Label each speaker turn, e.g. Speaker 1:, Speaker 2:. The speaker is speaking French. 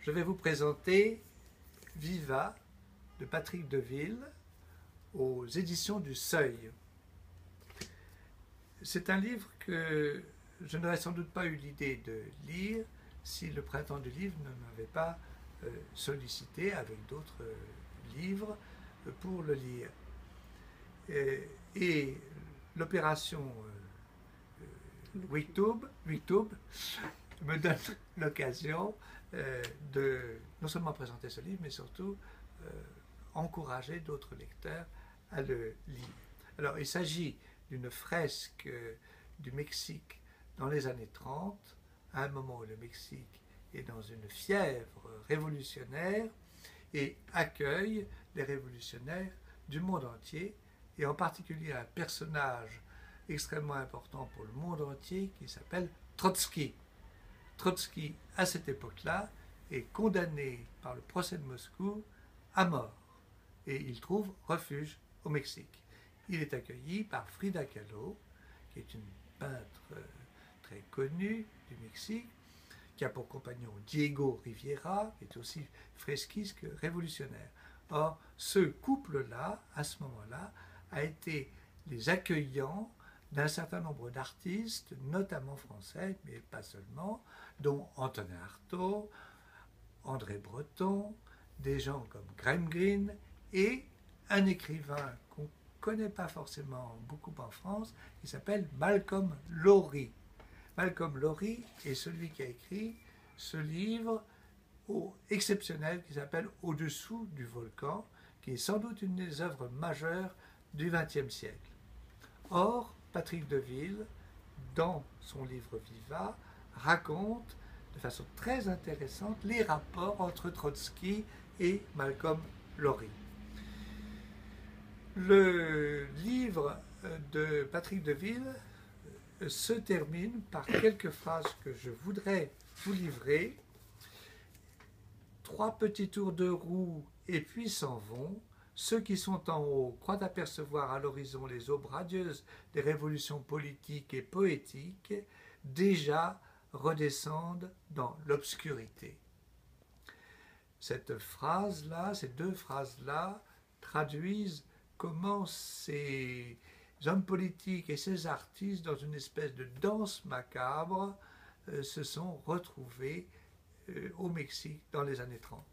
Speaker 1: je vais vous présenter Viva de Patrick Deville aux éditions du Seuil. C'est un livre que je n'aurais sans doute pas eu l'idée de lire si le Printemps du livre ne m'avait pas sollicité avec d'autres livres pour le lire. Et l'opération WiKTube me donne l'occasion de non seulement présenter ce livre, mais surtout encourager d'autres lecteurs à le lire. Alors, il s'agit d'une fresque du Mexique dans les années 30, à un moment où le Mexique est dans une fièvre révolutionnaire et accueille les révolutionnaires du monde entier, et en particulier un personnage extrêmement important pour le monde entier qui s'appelle Trotsky. Trotsky, à cette époque-là, est condamné par le procès de Moscou à mort et il trouve refuge au Mexique. Il est accueilli par Frida Kahlo, qui est une peintre très connue du Mexique, qui a pour compagnon Diego Rivera, qui est aussi fresquiste que révolutionnaire. Or, ce couple-là, à ce moment-là, a été les accueillants d'un certain nombre d'artistes, notamment français, mais pas seulement, dont Antonin Artaud, André Breton, des gens comme Graham Greene et un écrivain qu'on ne connaît pas forcément beaucoup en France, qui s'appelle Malcolm Lowry. Malcolm Lowry est celui qui a écrit ce livre exceptionnel qui s'appelle Au-dessous du volcan, qui est sans doute une des œuvres majeures du XXe siècle. Or, Patrick Deville, dans son livre Viva, raconte de façon très intéressante les rapports entre Trotsky et Malcolm Lowry. Le livre de Patrick Deville se termine par quelques phrases que je voudrais vous livrer. 3 petits tours de roue et puis s'en vont. Ceux qui sont en haut croient apercevoir à l'horizon les aubes radieuses des révolutions politiques et poétiques, déjà redescendent dans l'obscurité. Cette phrase-là, ces 2 phrases-là, traduisent comment ces hommes politiques et ces artistes, dans une espèce de danse macabre, se sont retrouvés au Mexique dans les années 30.